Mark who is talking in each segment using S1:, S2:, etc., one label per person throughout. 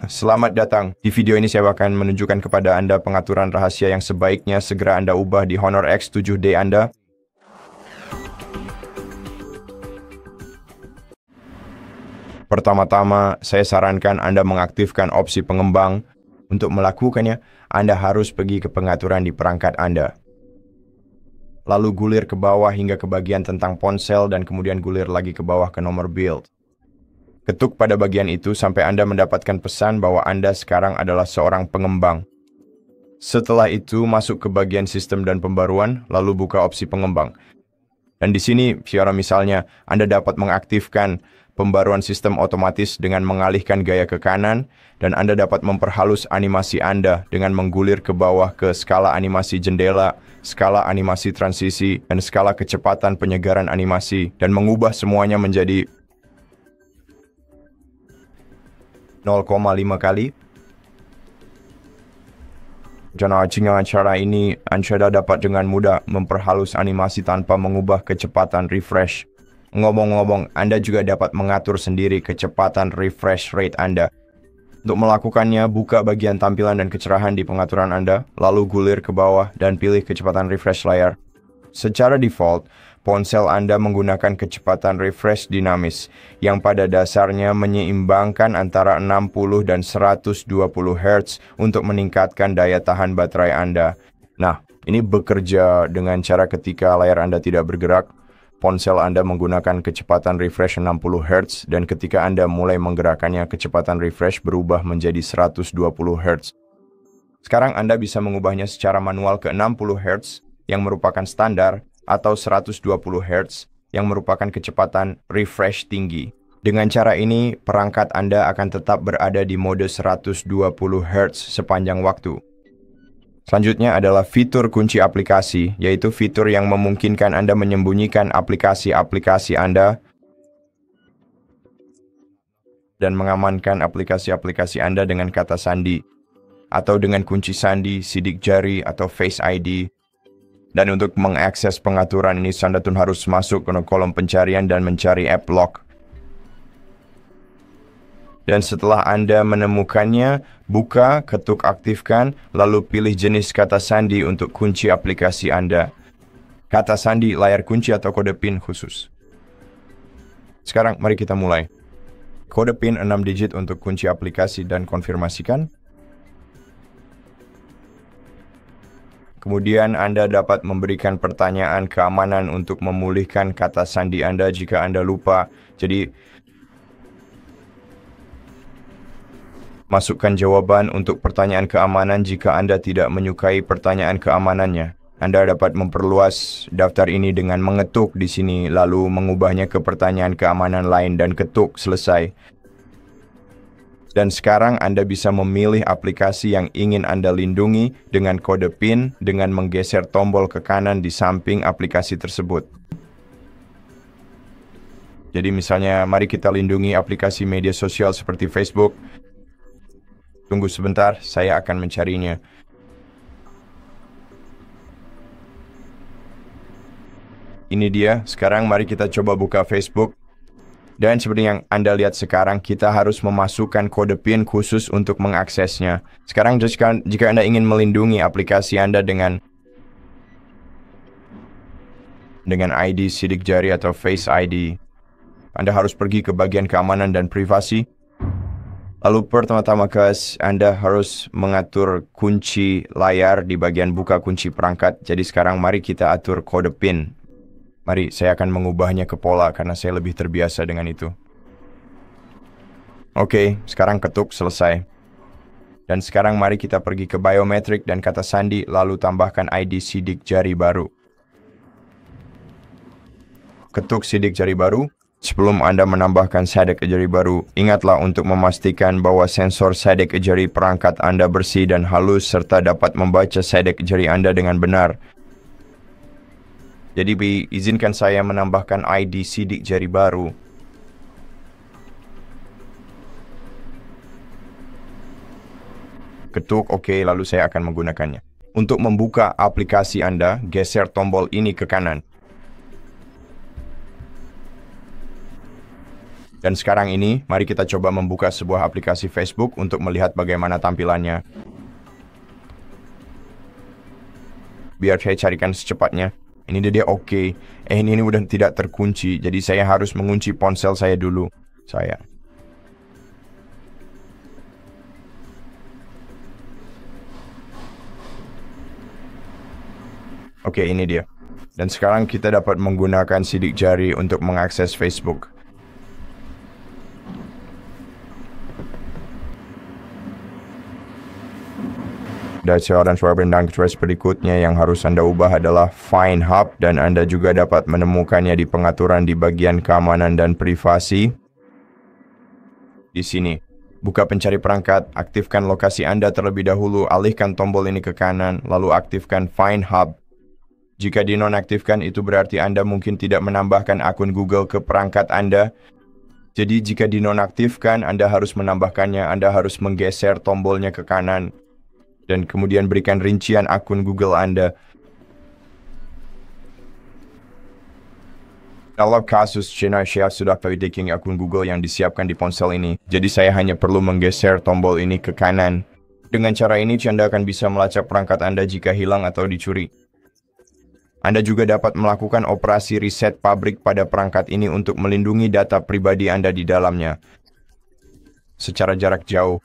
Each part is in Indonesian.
S1: Selamat datang. Di video ini saya akan menunjukkan kepada Anda pengaturan rahasia yang sebaiknya segera Anda ubah di Honor X7D Anda. Pertama-tama, saya sarankan Anda mengaktifkan opsi pengembang. Untuk melakukannya, Anda harus pergi ke pengaturan di perangkat Anda. Lalu gulir ke bawah hingga ke bagian tentang ponsel dan kemudian gulir lagi ke bawah ke nomor build. Ketuk pada bagian itu sampai Anda mendapatkan pesan bahwa Anda sekarang adalah seorang pengembang. Setelah itu, masuk ke bagian sistem dan pembaruan, lalu buka opsi pengembang. Dan di sini, misalnya, Anda dapat mengaktifkan pembaruan sistem otomatis dengan mengalihkan gaya ke kanan, dan Anda dapat memperhalus animasi Anda dengan menggulir ke bawah ke skala animasi jendela, skala animasi transisi, dan skala kecepatan penyegaran animasi, dan mengubah semuanya menjadi 0,5 kali. Dengan cara ini, Anda dapat dengan mudah memperhalus animasi tanpa mengubah kecepatan refresh. Ngomong-ngomong, Anda juga dapat mengatur sendiri kecepatan refresh rate Anda. Untuk melakukannya, buka bagian tampilan dan kecerahan di pengaturan Anda, lalu gulir ke bawah dan pilih kecepatan refresh layar. Secara default, ponsel Anda menggunakan kecepatan refresh dinamis, yang pada dasarnya menyeimbangkan antara 60 dan 120 Hz untuk meningkatkan daya tahan baterai Anda. Nah, ini bekerja dengan cara ketika layar Anda tidak bergerak, ponsel Anda menggunakan kecepatan refresh 60 Hz, dan ketika Anda mulai menggerakkannya, kecepatan refresh berubah menjadi 120 Hz. Sekarang Anda bisa mengubahnya secara manual ke 60 Hz, yang merupakan standar, atau 120 Hz, yang merupakan kecepatan refresh tinggi. Dengan cara ini, perangkat Anda akan tetap berada di mode 120 Hz sepanjang waktu. Selanjutnya adalah fitur kunci aplikasi, yaitu fitur yang memungkinkan Anda menyembunyikan aplikasi-aplikasi Anda dan mengamankan aplikasi-aplikasi Anda dengan kata sandi, atau dengan kunci sandi, sidik jari, atau Face ID. Dan untuk mengakses pengaturan ini, Anda harus masuk ke kolom pencarian dan mencari App Lock. Dan setelah Anda menemukannya, buka, ketuk aktifkan, lalu pilih jenis kata sandi untuk kunci aplikasi Anda. Kata sandi, layar kunci atau kode PIN khusus. Sekarang mari kita mulai. Kode PIN 6 digit untuk kunci aplikasi dan konfirmasikan. Kemudian Anda dapat memberikan pertanyaan keamanan untuk memulihkan kata sandi Anda jika Anda lupa. Jadi, masukkan jawaban untuk pertanyaan keamanan jika Anda tidak menyukai pertanyaan keamanannya. Anda dapat memperluas daftar ini dengan mengetuk di sini, lalu mengubahnya ke pertanyaan keamanan lain dan ketuk selesai. Dan sekarang Anda bisa memilih aplikasi yang ingin Anda lindungi dengan kode PIN dengan menggeser tombol ke kanan di samping aplikasi tersebut. Jadi misalnya, mari kita lindungi aplikasi media sosial seperti Facebook. Tunggu sebentar, saya akan mencarinya. Ini dia, sekarang mari kita coba buka Facebook. Dan seperti yang Anda lihat sekarang, kita harus memasukkan kode PIN khusus untuk mengaksesnya. Sekarang jika Anda ingin melindungi aplikasi Anda dengan ID sidik jari atau Face ID, Anda harus pergi ke bagian keamanan dan privasi. Lalu pertama-tama Anda harus mengatur kunci layar di bagian buka kunci perangkat. Jadi sekarang mari kita atur kode PIN. Mari, saya akan mengubahnya ke pola karena saya lebih terbiasa dengan itu. Oke, sekarang ketuk selesai. Dan sekarang mari kita pergi ke biometrik dan kata sandi, lalu tambahkan ID sidik jari baru. Ketuk sidik jari baru. Sebelum Anda menambahkan sidik jari baru, ingatlah untuk memastikan bahwa sensor sidik jari perangkat Anda bersih dan halus serta dapat membaca sidik jari Anda dengan benar. Jadi izinkan saya menambahkan ID sidik jari baru. Ketuk OK, lalu saya akan menggunakannya. Untuk membuka aplikasi Anda, geser tombol ini ke kanan. Dan sekarang ini, mari kita coba membuka sebuah aplikasi Facebook untuk melihat bagaimana tampilannya. Biar saya carikan secepatnya. Ini dia oke. Ini udah tidak terkunci, jadi saya harus mengunci ponsel saya dulu. Oke, ini dia. Dan sekarang kita dapat menggunakan sidik jari untuk mengakses Facebook. Dan suara bintang choice berikutnya yang harus Anda ubah adalah Find Hub, dan Anda juga dapat menemukannya di pengaturan di bagian keamanan dan privasi. Di sini, buka pencari perangkat, aktifkan lokasi Anda terlebih dahulu, alihkan tombol ini ke kanan, lalu aktifkan Find Hub. Jika dinonaktifkan, itu berarti Anda mungkin tidak menambahkan akun Google ke perangkat Anda. Jadi jika dinonaktifkan, Anda harus menambahkannya, Anda harus menggeser tombolnya ke kanan. Dan kemudian berikan rincian akun Google Anda. Dalam kasus saya sudah validating akun Google yang disiapkan di ponsel ini. Jadi saya hanya perlu menggeser tombol ini ke kanan. Dengan cara ini, Anda akan bisa melacak perangkat Anda jika hilang atau dicuri. Anda juga dapat melakukan operasi reset pabrik pada perangkat ini untuk melindungi data pribadi Anda di dalamnya secara jarak jauh.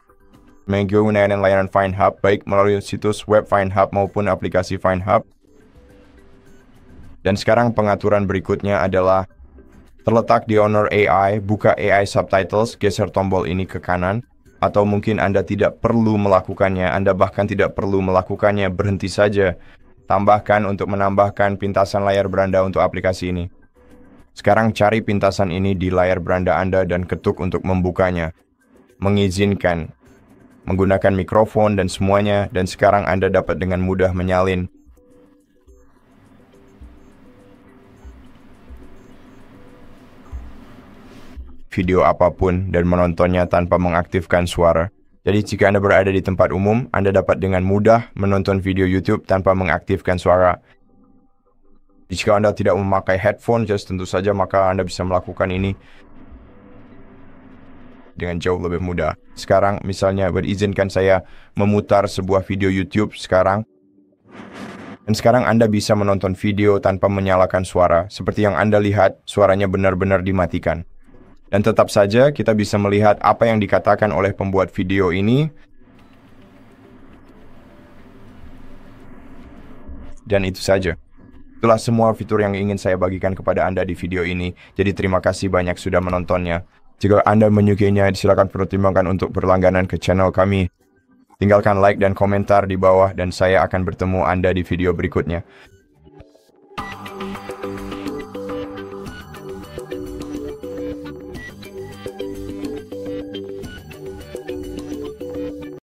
S1: Menggunakan layanan Find Hub, baik melalui situs web Find Hub maupun aplikasi Find Hub. Dan sekarang pengaturan berikutnya adalah terletak di Honor AI, buka AI Subtitles, geser tombol ini ke kanan. Atau mungkin Anda tidak perlu melakukannya, Anda bahkan tidak perlu melakukannya, berhenti saja. Tambahkan untuk menambahkan pintasan layar beranda untuk aplikasi ini. Sekarang cari pintasan ini di layar beranda Anda dan ketuk untuk membukanya. Mengizinkan. Menggunakan mikrofon dan semuanya, dan sekarang Anda dapat dengan mudah menyalin. Video apapun dan menontonnya tanpa mengaktifkan suara. Jadi jika Anda berada di tempat umum, Anda dapat dengan mudah menonton video YouTube tanpa mengaktifkan suara. Jika Anda tidak memakai headphone, tentu saja maka Anda bisa melakukan ini dengan jauh lebih mudah. Sekarang misalnya berizinkan saya memutar sebuah video YouTube sekarang. Dan sekarang Anda bisa menonton video tanpa menyalakan suara. Seperti yang Anda lihat, suaranya benar-benar dimatikan. Dan tetap saja kita bisa melihat apa yang dikatakan oleh pembuat video ini. Dan itu saja. Itulah semua fitur yang ingin saya bagikan kepada Anda di video ini. Jadi terima kasih banyak sudah menontonnya. Jika Anda menyukainya, silakan pertimbangkan untuk berlangganan ke channel kami. Tinggalkan like dan komentar di bawah dan saya akan bertemu Anda di video berikutnya.